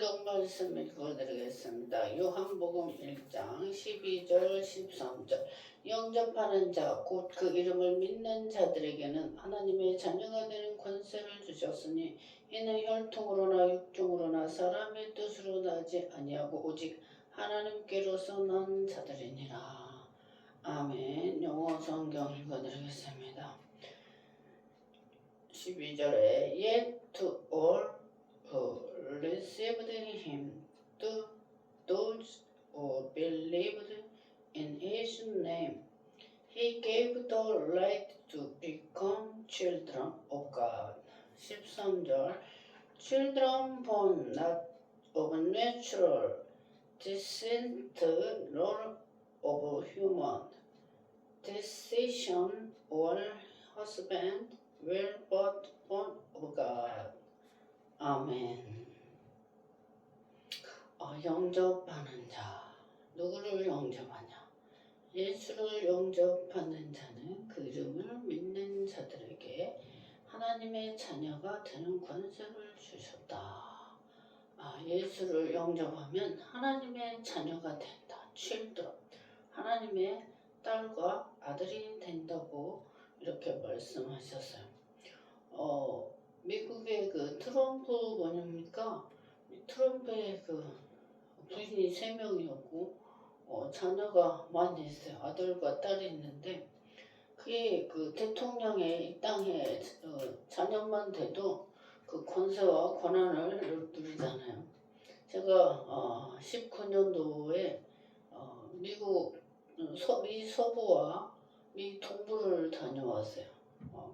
성경 말씀 읽어드리겠습니다. 요한복음 1장 12절 13절 영접하는 자 곧 그 이름을 믿는 자들에게는 하나님의 자녀가 되는 권세를 주셨으니 이는 혈통으로나 육종으로나 사람의 뜻으로 나지 아니하고 오직 하나님께로서 난 자들이니라. 아멘. 영어 성경 읽어드리겠습니다. 12절에 Yet to all who received him, to those who believed in his name, he gave the right to become children of God. 13절 Children born not of natural descent nor of human decision or husband were but born of God. 아멘. 영접하는 자. 누구를 영접하냐? 예수를 영접하는 자는 그 이름을 믿는 자들에게 하나님의 자녀가 되는 권세를 주셨다. 예수를 영접하면 하나님의 자녀가 된다. children. 하나님의 딸과 아들이 된다고 이렇게 말씀하셨어요. 미국의 그 트럼프 뭐냐입니까? 트럼프의 그 부인이 3명이었고 자녀가 많이 있어요. 아들과 딸이 있는데 그게 그 대통령의 이 땅에 자녀만 돼도 그 권세와 권한을 누리잖아요. 제가 19년도에 미국 미 서부와 미 동부를 다녀왔어요.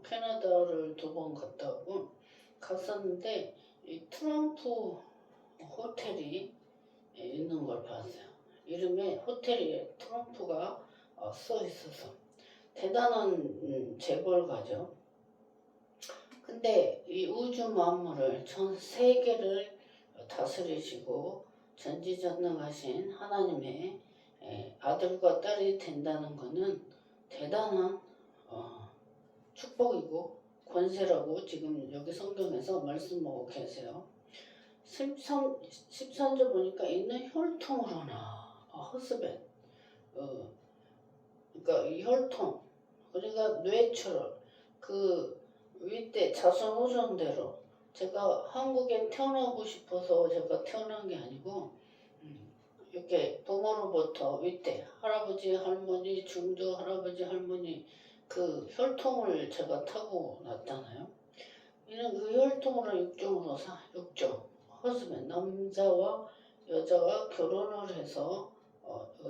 캐나다를 2번 갔다 오고 갔었는데 이 트럼프 호텔이 있는 걸 봤어요. 이름에 호텔에 트럼프가 써 있어서 대단한 재벌가죠. 근데 이 우주 만물을 전 세계를 다스리시고 전지전능하신 하나님의 아들과 딸이 된다는 것은 대단한 축복이고 권세라고 지금 여기 성경에서 말씀하고 계세요. 13절 보니까 있는 혈통으로나 허스벳 그러니까 이 혈통 그러니까 뇌처럼 그 윗대 자손 후손대로 제가 한국에 태어나고 싶어서 제가 태어난 게 아니고 이렇게 부모로부터 윗대 할아버지 할머니 중두 할아버지 할머니 그 혈통을 제가 타고 났잖아요. 이는 그 혈통으로 육종으로 육종 허스맨 남자와 여자가 결혼을 해서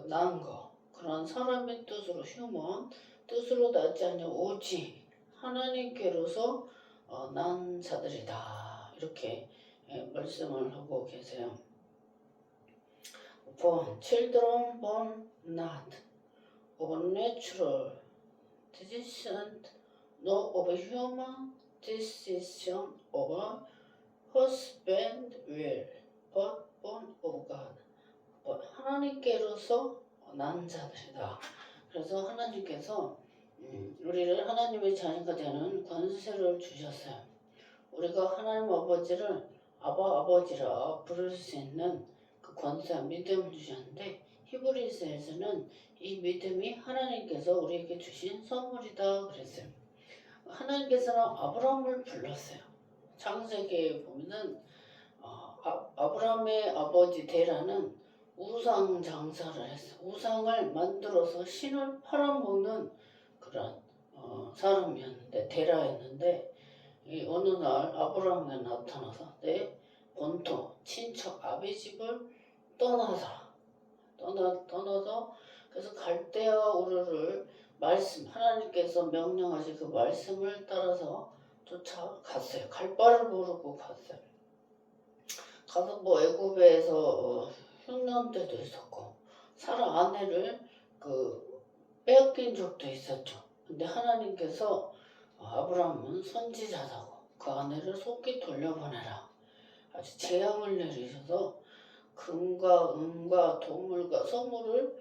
낳은 거 그런 사람의 뜻으로 휴먼 뜻으로 낳지 아니 오직 하나님께로서 난 자들이다 이렇게 말씀을 하고 계세요. born children born not of natural descent nor of human decision of husband will but born of God. 하나님께로서 난 자들이다. 그래서 하나님께서 우리를 하나님의 자녀가 되는 권세를 주셨어요. 우리가 하나님 아버지를 아버지라 부를 수 있는 그 권세와 믿음을 주셨는데 히브리서에서는 이 믿음이 하나님께서 우리에게 주신 선물이다 그랬어요. 하나님께서는 아브라함을 불렀어요. 창세기에 보면은 아브라함의 아버지 데라는 우상 장사를 했어요. 우상을 만들어서 신을 팔아먹는 그런 사람이었는데 데라였는데 어느 날 아브라함이 나타나서 내 본토 친척 아비 집을 떠나서 그래서 갈대아 우르를 말씀 하나님께서 명령하신 그 말씀을 따라서 쫓아갔어요. 갈 바를 모르고 갔어요. 가서 뭐 애굽에서 흉년 때도 있었고 사라 아내를 빼앗긴 적도 있었죠. 근데 하나님께서 아브라함은 선지자다고 그 아내를 속히 돌려보내라 아주 재앙을 내리셔서 금과 은과 동물과 소물을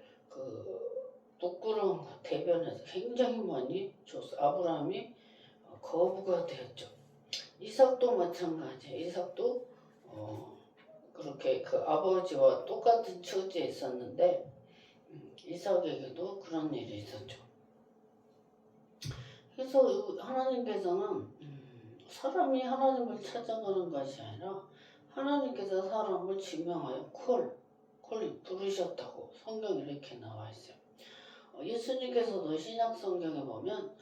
부끄러운 대변에서 굉장히 많이 줬어요. 아브라함이 거부가 되었죠. 이삭도 마찬가지예요. 이삭도 그렇게 그렇게 그 아버지와 똑같은 처지에 있었는데 이삭에게도 그런 일이 있었죠. 그래서 하나님께서는 사람이 하나님을 찾아가는 것이 아니라 하나님께서 사람을 지명하여 콜 부르셨다고 성경에 이렇게 나와 있어요. 예수님께서도 신약 성경에 보면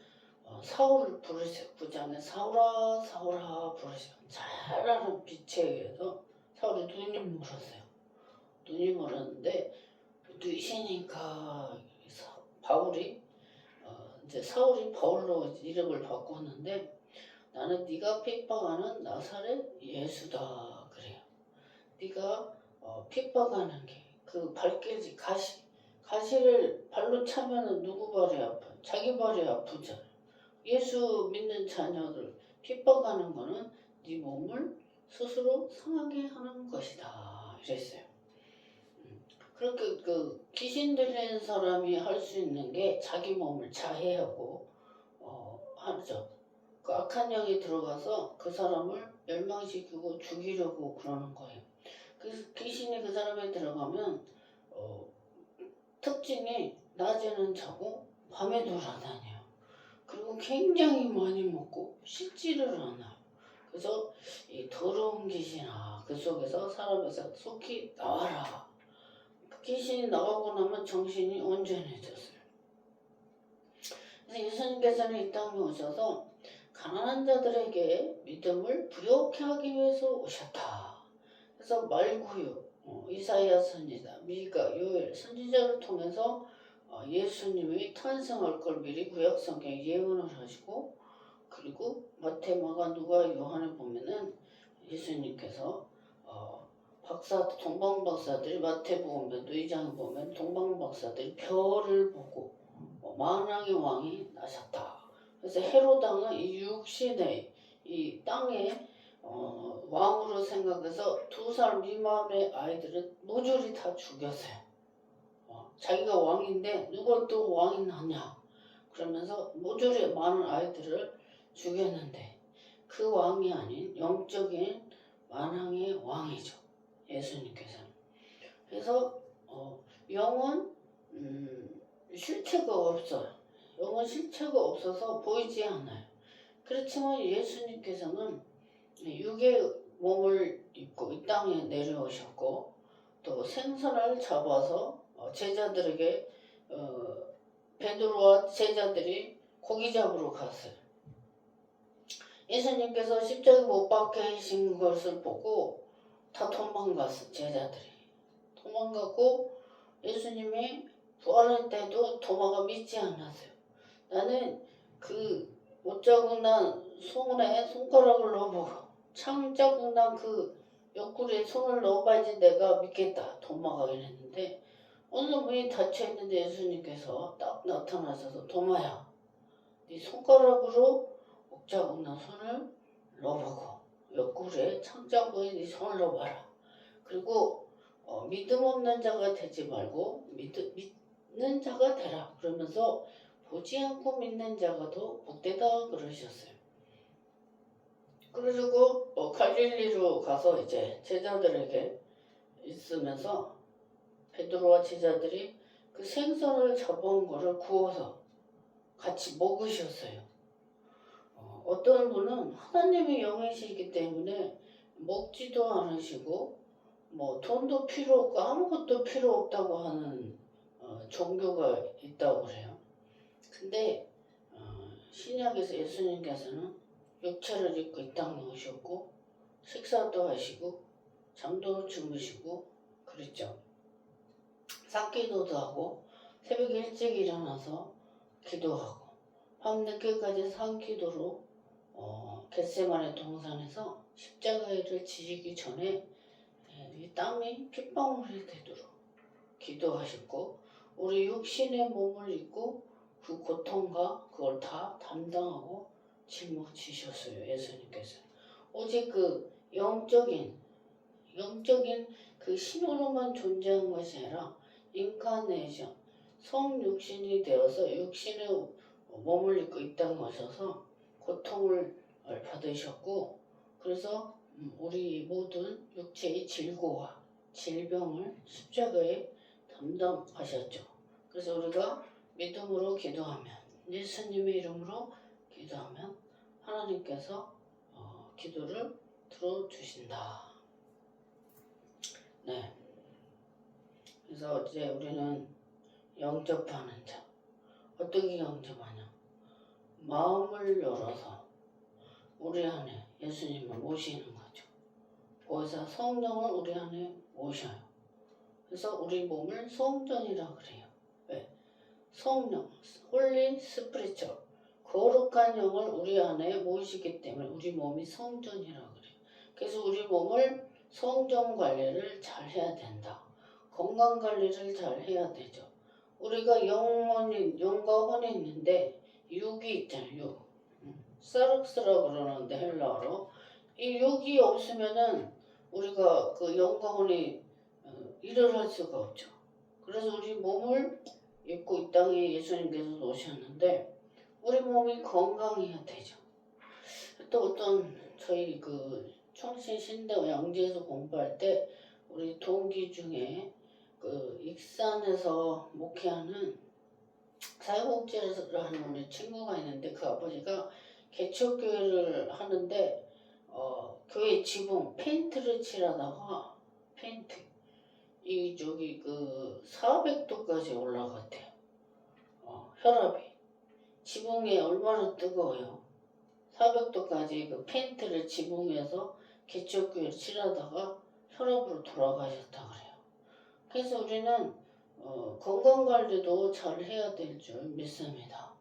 사울을 부르세요. 9장에 사울아 사울아 부르세요. 잘나는 빛에 의해서 사울이 눈이 멀었어요. 눈이 멀었는데 누이시니까 바울이 이제 사울이 바울로 이름을 바꿨는데 나는 네가 핍박하는 나사렛 예수다 그래요. 네가 핍박하는 게 그 발길이 가시를 발로 차면은 누구 발이 아파? 자기 발이 아프잖아. 예수 믿는 자녀들 핍박하는 거는 네 몸을 스스로 상하게 하는 것이다 이랬어요. 그렇게 그 귀신 들린 사람이 할 수 있는 게 자기 몸을 자해하고 하죠. 그 악한 영이 들어가서 그 사람을 멸망시키고 죽이려고 그러는 거예요. 그래서 귀신이 그 사람에 들어가면 특징이 낮에는 자고 밤에 돌아다녀요. 그리고 굉장히 많이 먹고 씻지를 않아요. 그래서 이 더러운 귀신아 그 속에서 사람에서 속히 나와라. 그 귀신이 나가고 나면 정신이 온전해졌어요. 그래서 예수님께서는 이 땅에 오셔서 가난한 자들에게 믿음을 부욕케 하기 위해서 오셨다. 그래서 말구요, 이사야 선지자, 미가, 요엘 선지자를 통해서 예수님이 탄생할 걸 미리 구약 성경에 예언을 하시고 그리고 마태, 마가, 누가, 요한에 보면은 예수님께서 동방 박사들이 마태복음에도 2장에 보면 동방 박사들이 별을 보고 만왕의 왕이 나셨다. 그래서 헤롯 왕은 이 육신의 이 땅에 왕으로 생각해서 2살 미만의 아이들은 모조리 다 죽였어요. 자기가 왕인데 누가 또 왕이 나냐 그러면서 모조리 많은 아이들을 죽였는데 그 왕이 아닌 영적인 만왕의 왕이죠. 예수님께서는. 그래서 영은 실체가 없어요. 영은 실체가 없어서 보이지 않아요. 그렇지만 예수님께서는 육의 몸을 입고 이 땅에 내려오셨고 또 생선을 잡아서 제자들에게 베드로와 제자들이 고기 잡으러 갔어요. 예수님께서 십자가 못 박히신 것을 보고 다 도망갔어. 제자들이 도망가고 예수님이 부활할 때도 도마가 믿지 않았어요. 나는 그 못자국 난 손에 손가락을 넣어보고 창자국 난 그 옆구리에 손을 넣어봐야지 내가 믿겠다. 도마가 이랬는데 어느 문이 닫혀있는데 예수님께서 딱 나타나셔서 도마야 네 손가락으로 목자국 난 손을 넣어보고 옆구리에 창자국에 네 손을 넣어봐라. 그리고 믿음 없는 자가 되지 말고 믿는 자가 되라. 그러면서 보지 않고 믿는 자가 더 복되다 그러셨어요. 그러시고 갈릴리로 가서 이제 제자들에게 있으면서 베드로와 제자들이 그 생선을 잡아온 거를 구워서 같이 먹으셨어요. 어떤 분은 하나님의 영이시기 때문에 먹지도 않으시고 뭐 돈도 필요 없고 아무것도 필요 없다고 하는 종교가 있다고 그래요. 근데 신약에서 예수님께서는 육체를 입고 이 땅에 오셨고 식사도 하시고 잠도 주무시고 그랬죠. 산기도도 하고 새벽 일찍 일어나서 기도하고 밤늦게까지 산기도로 겟세마네 동산에서 십자가를 지시기 전에 이 땅이 핏방울이 되도록 기도하셨고 우리 육신의 몸을 입고 그 고통과 그걸 다 담당하고 짊어지셨어요. 예수님께서 오직 그 영적인 그 신으로만 존재한 것이 아니라 인카네이션 성육신이 되어서 육신의 몸을 입고 이 땅에 오셔서 고통을 받으셨고 그래서 우리 모든 육체의 질고와 질병을 십자가에 담당하셨죠. 그래서 우리가 믿음으로 기도하면, 예수님의 이름으로 기도하면 하나님께서 기도를 들어주신다. 네. 그래서 이제 우리는 영접하는 자. 어떻게 영접하냐? 마음을 열어서 우리 안에 예수님을 모시는 거죠. 거기서 성령을 우리 안에 모셔요. 그래서 우리 몸을 성전이라 그래요. 왜? 성령, 홀리 스피리처, 거룩한 영을 우리 안에 모시기 때문에 우리 몸이 성전이라 그래요. 그래서 우리 몸을 성전 관리를 잘 해야 된다. 건강 관리를 잘 해야 되죠. 우리가 영과 혼이 있는데 육이 있잖아요. 육. 사륵스라고 그러는데 헬라어로 이 육이 없으면은 우리가 그 영과 혼이 일을 할 수가 없죠. 그래서 우리 몸을 입고 이 땅에 예수님께서 오셨는데 우리 몸이 건강해야 되죠. 또 어떤 저희 그 청신 신대와 양지에서 공부할 때 우리 동기 중에 그 익산에서 목회하는 사회복지를 하는 우리 친구가 있는데 그 아버지가 개척교회를 하는데 교회 지붕 페인트를 칠하다가 이 저기 그 400도까지 올라갔대요. 혈압이 지붕에 얼마나 뜨거워요. 400도까지 그 페인트를 지붕에서 개척교회를 칠하다가 혈압으로 돌아가셨다 그래요. 그래서 우리는 건강관리도 잘 해야 될 줄 믿습니다.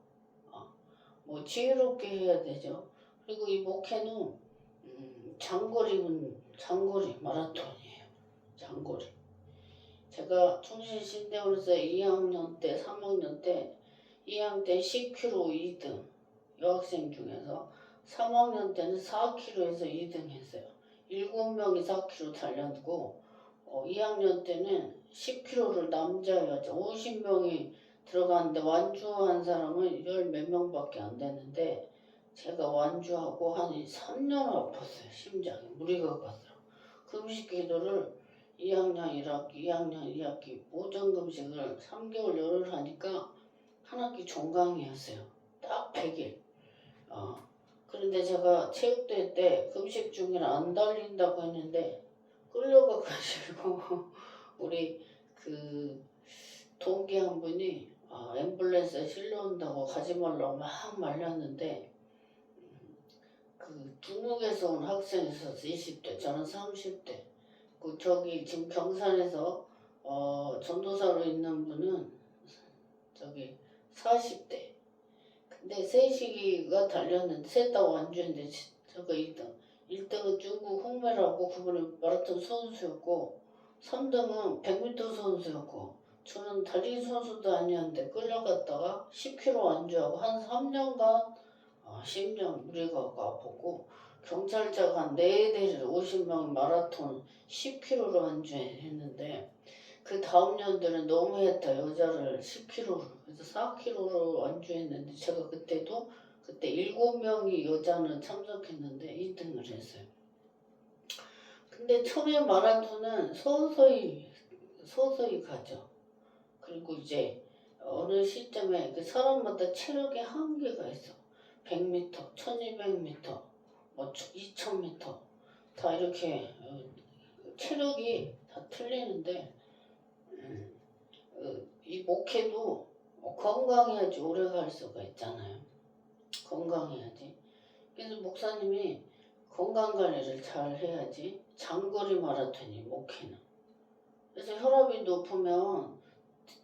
뭐 지혜롭게 해야 되죠. 그리고 이 목회는 장거리 마라톤이에요. 장거리. 제가 충신신대원에서 2학년 때, 3학년 때 2학년 때 10km 2등 여학생 중에서 3학년 때는 4km에서 2등 했어요. 7명이 4km 달렸고 2학년 때는 10km를 남자 여자 50명이 들어갔는데 완주한 사람은 10몇 명밖에 안 됐는데 제가 완주하고 한 3년 아팠어요. 심장이 무리가 갔어요. 금식 기도를 2학년 1학기, 2학년 2학기 오전 금식을 3개월 열흘 하니까 한 학기 종강이었어요. 딱 100일. 그런데 제가 체육대회 때 금식 중이라 안 달린다고 했는데 끌려가가지고 우리 그 동기 한 분이 앰뷸런스에 실려온다고 가지 말라고 막 말렸는데 그 중국에서 온 학생이 있었어. 20대 저는 30대 그 저기 지금 경산에서 전도사로 있는 분은 저기 40대 근데 셋이가 달렸는데 셋 다 완주했는데 저거 2등 1등은 중국 홍매라고 그분은 마라톤 선수였고 3등은 100m 선수였고 저는 달리기 선수도 아니었는데 끌려갔다가 10km 완주하고 한 3년간 심장 무리가 아팠고 경찰차가 한 4대를 50명 마라톤 10km로 완주했는데 그 다음 년들은 너무했다. 여자를 10km로 그래서 4km로 완주했는데 제가 그때 7명이 여자는 참석했는데 2등을 했어요. 근데 처음에 마라톤은 서서히 가죠. 그리고 이제 어느 시점에 그 사람마다 체력의 한계가 있어. 100m, 1200m, 뭐 2000m 다 이렇게 체력이 다 틀리는데 이 목회도 건강해야지 오래 갈 수가 있잖아요. 건강해야지. 그래서 목사님이 건강관리를 잘 해야지 장거리 마라톤이 목회는. 그래서 혈압이 높으면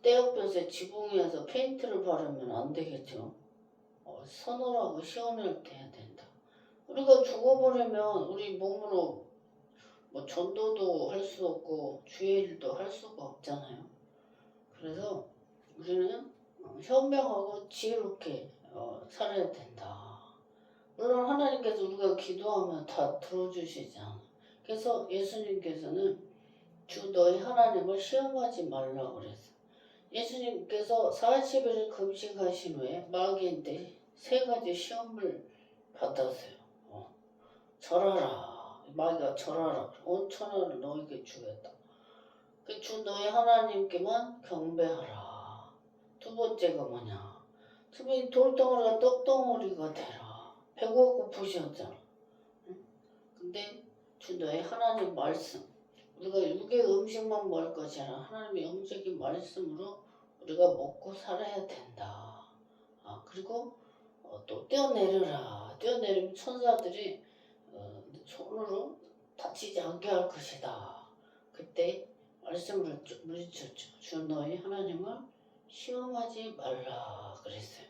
떼어볕에 지붕에서 페인트를 바르면 안 되겠죠. 서늘하고 시원할 때 해야 된다. 우리가 죽어버리면 우리 몸으로 뭐 전도도 할 수 없고 주의 일도 할 수가 없잖아요. 그래서 우리는 현명하고 지혜롭게 살아야 된다. 물론 하나님께서 우리가 기도하면 다 들어주시지 않아. 그래서 예수님께서는 주 너희 하나님을 시험하지 말라고 그랬어요. 예수님께서 40일을 금식하신 후에 마귀인 때 3가지 시험을 받았어요. 절하라. 마귀가 절하라. 온 천하를 너에게 주겠다. 그 주 너의 하나님께만 경배하라. 두 번째가 뭐냐? 주변 돌덩어리가 떡덩어리가 되라. 배가 고프셨잖아. 응? 근데 주 너의 하나님 말씀. 우리가 육의 음식만 먹을 것이 아니라 하나님의 영적인 말씀으로 우리가 먹고 살아야 된다. 그리고 또 뛰어내려라. 뛰어내리면 천사들이 손으로 다치지 않게 할 것이다. 그때 말씀을 물리쳤죠. 주 너희 하나님을 시험하지 말라 그랬어요.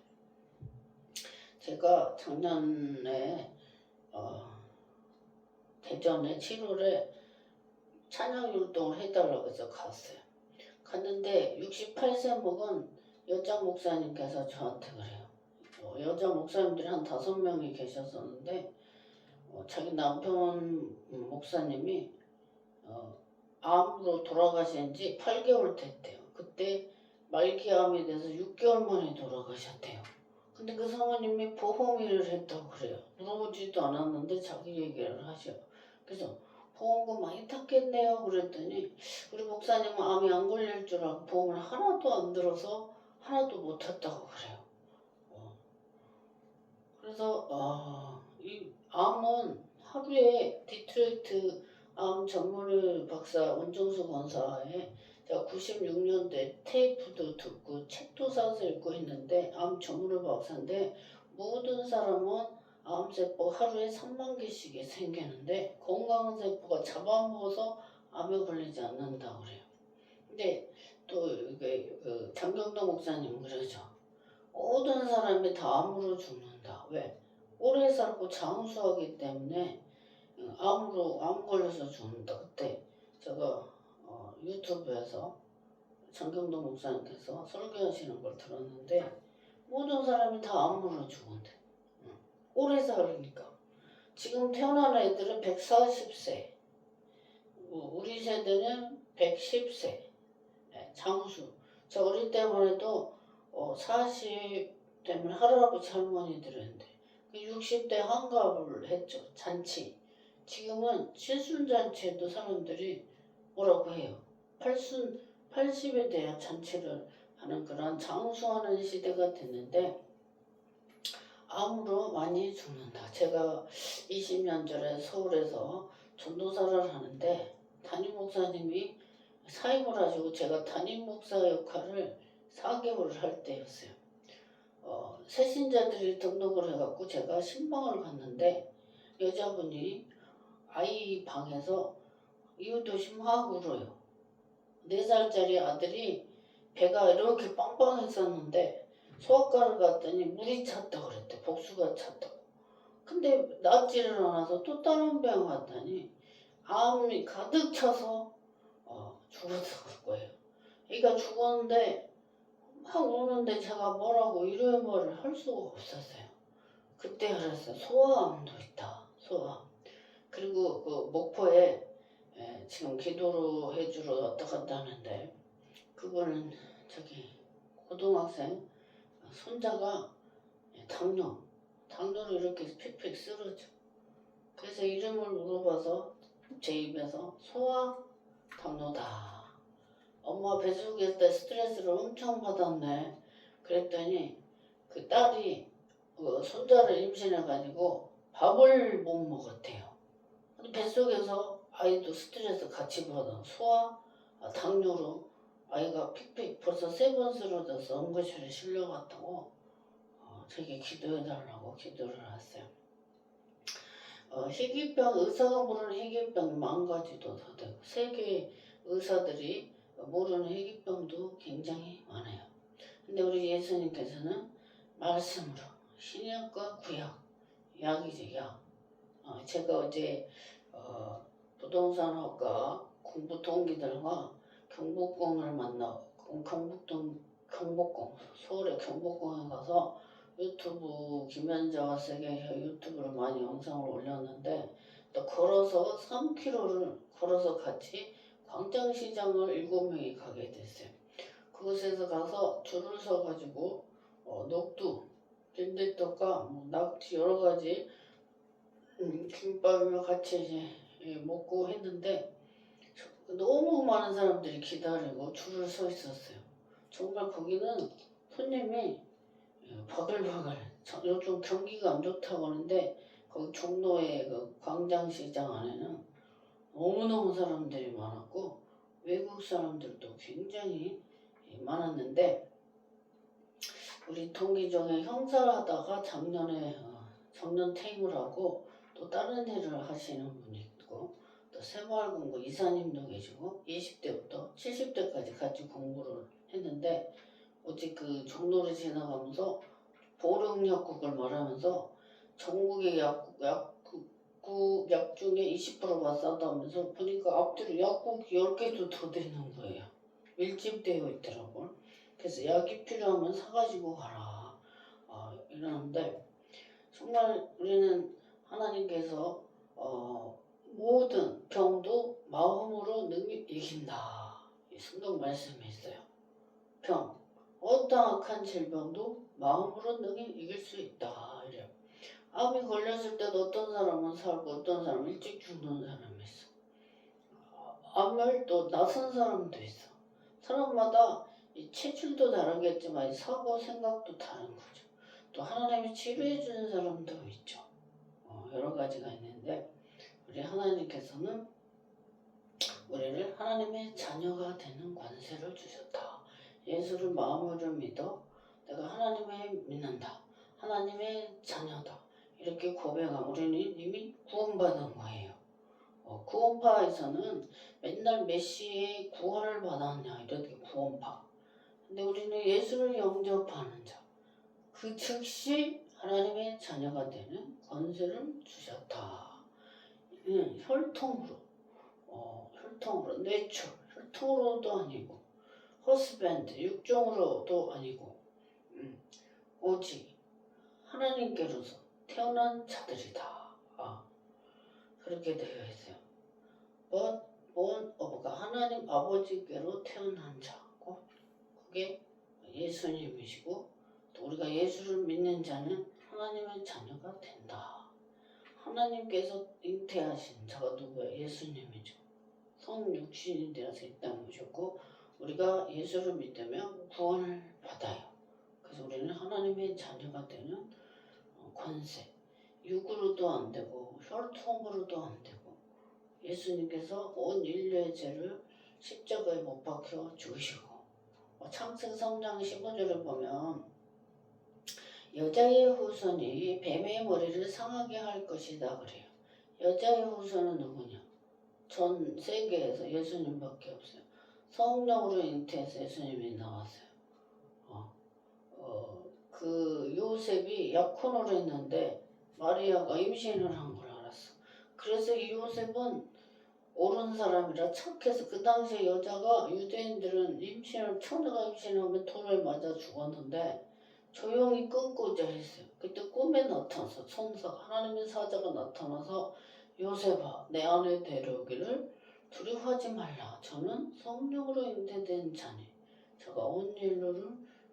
제가 작년에 대전에 7월에 찬양 율동을 해달라고 해서 갔어요. 갔는데 68세 먹은 여자 목사님께서 저한테 그래요. 여자 목사님들이 한 5명이 계셨었는데 자기 남편 목사님이 암으로 돌아가신 지 8개월 됐대요. 그때 말기암이 돼서 6개월 만에 돌아가셨대요. 근데 그 사모님이 보험일을 했다고 그래요. 물어보지도 않았는데 자기 얘기를 하셔. 그래서 보험금 많이 탔겠네요. 그랬더니 우리 목사님은 암이 안 걸릴 줄 알고 보험을 하나도 안 들어서 하나도 못 탔다고 그래요. 그래서 이 암은 하루에 디트로이트 암 전문의 박사 원정수 권사에 제가 96년도에 테이프도 듣고 책도 사서 읽고 했는데 암 전문의 박사인데 모든 사람은 암세포 하루에 3만 개씩이 생기는데 건강한 세포가 잡아먹어서 암에 걸리지 않는다고 그래요. 근데 또 이게 장경동 목사님 그러죠. 모든 사람이 다 암으로 죽는다. 왜? 오래 살고 장수하기 때문에 암 걸려서 죽는다. 그때 제가 유튜브에서 장경동 목사님께서 설교하시는 걸 들었는데 모든 사람이 다 암으로 죽은대. 오래 살으니까. 지금 태어난 애들은 140세. 우리 세대는 110세. 장수. 저 어릴 때만 해도 40 되면 할아버지 할머니들인데 60대 환갑을 했죠. 잔치. 지금은 칠순잔치에도 사람들이 뭐라고 해요. 80에 대한 잔치를 하는 그런 장수하는 시대가 됐는데 암으로 많이 죽는다. 제가 20년 전에 서울에서 전도사를 하는데 담임 목사님이 사임을 하시고 제가 담임 목사 역할을 4개월을 할 때였어요. 새신자들이 등록을 해갖고 제가 신방을 갔는데 여자분이 아이 방에서 이웃도심 막 울어요. 4살짜리 아들이 배가 이렇게 빵빵했었는데 소아과를 갔더니 물이 찼다고 그랬대. 복수가 찼다고. 근데 낫지를 않아서 또 다른 병 갔더니 암이 가득 차서 죽었을 거예요. 그러니까 죽었는데 막 우는데 제가 뭐라고 위로의 말을 할 수가 없었어요. 그때 알았어요. 소아암도 있다. 소아암. 그리고 그 목포에 지금 기도로 해주러 왔다 갔다 하는데 그분은 저기 고등학생 손자가 당뇨로 이렇게 픽픽 쓰러져. 그래서 이름을 물어봐서 제 입에서 소아 당뇨다. 엄마 뱃속에 때 스트레스를 엄청 받았네. 그랬더니 그 딸이 손자를 임신해가지고 밥을 못 먹었대요. 뱃속에서 아이도 스트레스 같이 받아 소아 당뇨로 아이가 픽픽 벌써 3번 쓰러져서 응급실에 실려갔다고 저에게 기도해달라고 기도를 했어요. 희귀병 의사가 모르는 희귀병 10,000가지도 더 되고 세계 의사들이 모르는 희귀병도 굉장히 많아요. 근데 우리 예수님께서는 말씀으로 신약과 구약 약이죠. 약. 제가 어제 부동산학과 공부 동기들과 경복궁을 경복궁 서울의 경복궁에 가서 유튜브 김현자와 세계의 유튜브를 많이 영상을 올렸는데 또 걸어서 3km를 걸어서 같이 광장시장을 7명이 가게 됐어요. 그곳에서 가서 줄을 서가지고 녹두, 빈대떡과 낙지 여러 가지 김밥이랑 같이 이제 먹고 했는데 너무 많은 사람들이 기다리고 줄을 서 있었어요. 정말 거기는 손님이 바글바글. 요즘 경기가 안 좋다고 하는데 거기 종로의 그 광장시장 안에는 너무너무 사람들이 많았고 외국 사람들도 굉장히 많았는데 우리 동기 중에 형사를 하다가 작년에 정년 퇴임을 하고 또 다른 일을 하시는 분이 있고 또 새마을금고 이사님도 계시고 20대부터 70대까지 같이 공부를 했는데 어제 그 종로를 지나가면서 보령약국을 말하면서 전국의 약 중에 20%가 싸다면서 보니까 앞뒤로 약국 10개도 더 되는 거예요. 밀집되어 있더라고요. 그래서 약이 필요하면 사가지고 가라. 이러는데 정말 우리는 하나님께서 모든 병도 마음으로 능히 이긴다. 이 성경 말씀이 있어요. 병, 어떠한 악한 질병도 마음으로 능히 이길 수 있다. 이래요. 암이 걸렸을 때도 어떤 사람은 살고 어떤 사람은 일찍 죽는 사람이 있어. 암을 또 낯선 사람도 있어. 사람마다 이 체질도 다르겠지만 이 사고 생각도 다른 거죠. 또 하나님이 치료해 주는 사람도 있죠. 여러 가지가 있는데 우리 하나님께서는 우리를 하나님의 자녀가 되는 권세를 주셨다. 예수를 마음으로 믿어 내가 하나님을 믿는다. 하나님의 자녀다. 이렇게 고백하면 우리는 이미 구원받은 거예요. 구원파에서는 맨날 메시의 구원을 받았냐 이렇게 구원파. 근데 우리는 예수를 영접하는 자. 그 즉시 하나님의 자녀가 되는 권세를 주셨다. 혈통으로, 뇌출, 혈통으로도 아니고 허스밴드, 육종으로도 아니고 오직 하나님께로서 태어난 자들이다. 그렇게 되어 있어요. born of God, 하나님 아버지께로 태어난 자고 그게 예수님이시고 또 우리가 예수를 믿는 자는 하나님의 자녀가 된다. 하나님께서 잉태하신 자가 누구예요? 예수님이죠. 성육신이 되어서 이 땅에 오셨고 우리가 예수를 믿으면 구원을 받아요. 그래서 우리는 하나님의 자녀가 되는 권세, 육으로도 안 되고 혈통으로도 안 되고 예수님께서 온 인류의 죄를 십자가에 못 박혀 죽으시고 창세기 3장 15절을 보면 여자의 후손이 뱀의 머리를 상하게 할 것이다 그래요. 여자의 후손은 누구냐? 전 세계에서 예수님밖에 없어요. 성령으로 잉태해서 예수님이 나왔어요. 그 요셉이 약혼을 했는데 마리아가 임신을 한 걸 알았어. 그래서 이 요셉은 옳은 사람이라 착해서 그 당시에 여자가 유대인들은 처녀가 임신하면 돌에 맞아 죽었는데 조용히 끊고자 했어요. 그때 꿈에 나타나서 하나님의 사자가 나타나서 요셉아 내 안에 데려오기를 두려워하지 말라. 저는 성령으로 잉태된 자니 저가 온 인류를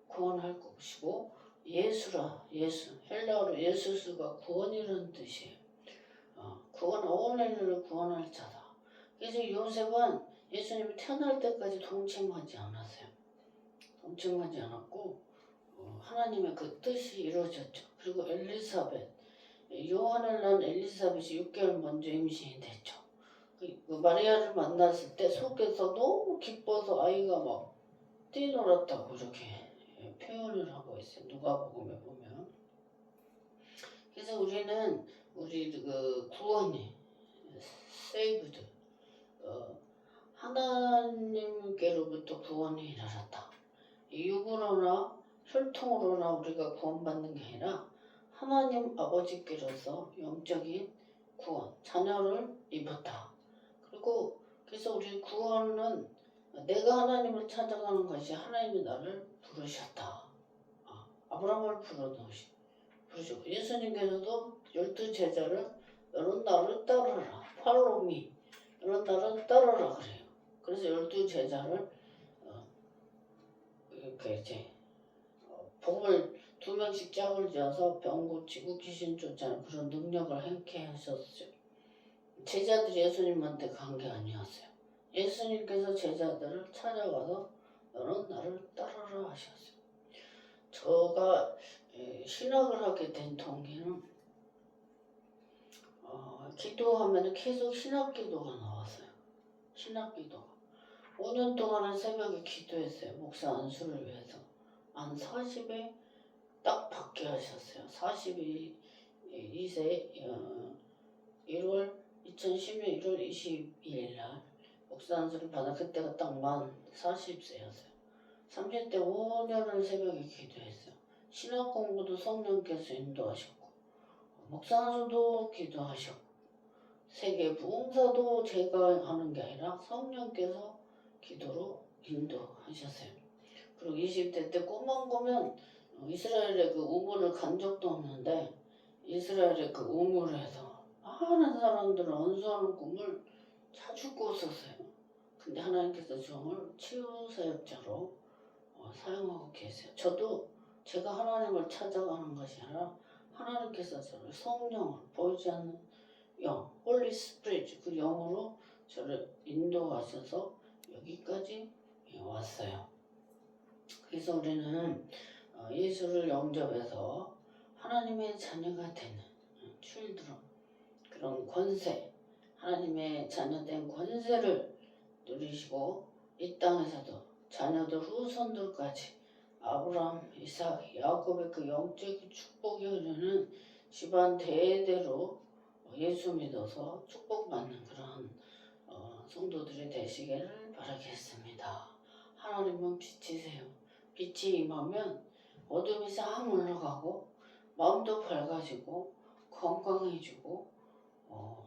구원할 것이고 예수라 예수 헬라어로 예수스가 구원이라는 뜻이에요. 온 인류를 구원할 자다. 그래서 요셉은 예수님이 태어날 때까지 동침하지 않았어요. 동침하지 않았고 하나님의 그 뜻이 이루어졌죠. 그리고 요한을 낳은 엘리사벳이 6개월 먼저 임신이 됐죠. 그 마리아를 만났을 때 속에서 너무 기뻐서 아이가 막 뛰놀았다고 이렇게 표현을 하고 있어요. 누가복음에 보면. 그래서 우리는 우리 그 구원이 saved 하나님께로부터 구원이 이르렀다. 육으로나 혈통으로나 우리가 구원받는 게 아니라 하나님 아버지께로서 영적인 구원, 자녀를 입었다. 그리고 그래서 우리 구원은 내가 하나님을 찾아가는 것이 하나님이 나를 부르셨다. 아브라함을 부르셨고 예수님께서도 12제자를 너는 나를 따르라. 팔로미. 너는 나를 따르라 그래요. 그래서 12제자를 이렇게 이제 복음을 2명씩 짝을 지어서 병 고치고 귀신 쫓아내는 그런 능력을 행케 하셨죠. 제자들이 예수님한테 간 게 아니었어요. 예수님께서 제자들을 찾아가서 너는 나를 따르라 하셨어요. 제가 신학을 하게 된 동기는 기도하면 계속 신학 기도가 나왔어요. 신학 기도가. 5년 동안은 새벽에 기도했어요. 목사 안수를 위해서. 안 40에 딱 받게 하셨어요. 42세 2010년 1월 22일 날 목사 안수를 받아 그때가 딱 만 40세였어요. 30대 5년을 새벽에 기도했어요. 신학 공부도 성령께서 인도하셨고 목사 안수도 기도하셨고 세계 부흥사도 제가 하는 게 아니라 성령께서 기도로 인도하셨어요. 그리고 20대 때 꿈만 꾸면 이스라엘의 그 우물을 간 적도 없는데 이스라엘의 그 우물에서 많은 사람들을 언수하는 꿈을 자주 꿨었어요. 근데 하나님께서 저를 치유사역자로 사용하고 계세요. 저도 제가 하나님을 찾아가는 것이 아니라 하나님께서 저를 성령을 보이지 않는 영, 홀리 스피릿 그 영으로 저를 인도하셔서 여기까지 왔어요. 그래서 우리는 예수를 영접해서 하나님의 자녀가 되는 children 그런 권세, 하나님의 자녀된 권세를 누리시고 이 땅에서도 자녀들 후손들까지 아브라함, 이삭, 야곱의 그 영적 축복이 흐르는 집안 대대로 예수 믿어서 축복받는 그런 성도들이 되시기를 바라겠습니다. 하나님은 빛이세요. 빛이 임하면 어둠이 싹 물러가고 마음도 밝아지고 건강해지고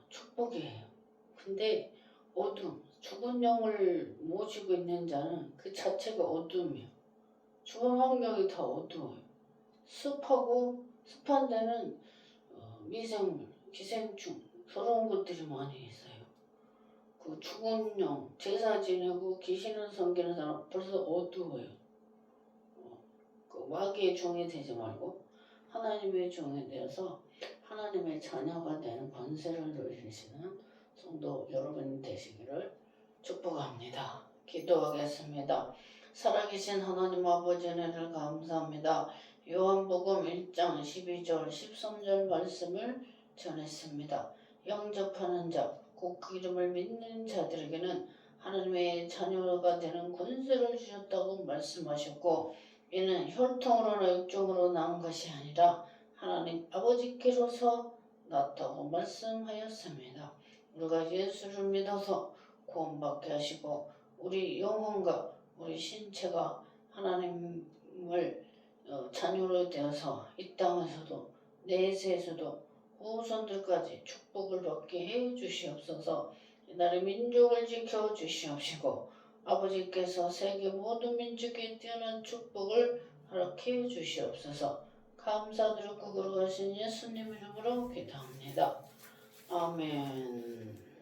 축복이에요. 근데 어둠, 죽은 영을 모시고 있는 자는 그 자체가 어둠이에요. 주변 환경이 다 어두워요. 습한 데는 미생물, 기생충 그런 것들이 많이 있어요. 그 죽은 영, 제사 지내고 귀신을 섬기는 사람 벌써 어두워요. 그 마귀의 종이 되지 말고 하나님의 종이 되어서 하나님의 자녀가 되는 권세를 누리시는 성도 여러분 되시기를 축복합니다. 기도하겠습니다. 살아계신 하나님 아버지 은혜를 감사합니다. 요한복음 1장 12절 13절 말씀을 전했습니다. 영접하는 자, 곧 그 이름을 믿는 자들에게는 하나님의 자녀가 되는 권세를 주셨다고 말씀하셨고 이는 혈통으로나 육종으로 난 것이 아니라 하나님 아버지께로서 났다고 말씀하였습니다. 우리가 예수를 믿어서 구원받게 하시고 우리 영혼과 우리 신체가 하나님을 자녀로 되어서 이 땅에서도 내세에서도 후손들까지 축복을 받게 해 주시옵소서. 이날의 민족을 지켜 주시옵시고 아버지께서 세계 모든 민족에 뛰어난 축복을 허락해 주시옵소서. 감사드리고 거룩하신 예수님 이름으로 기도합니다. 아멘.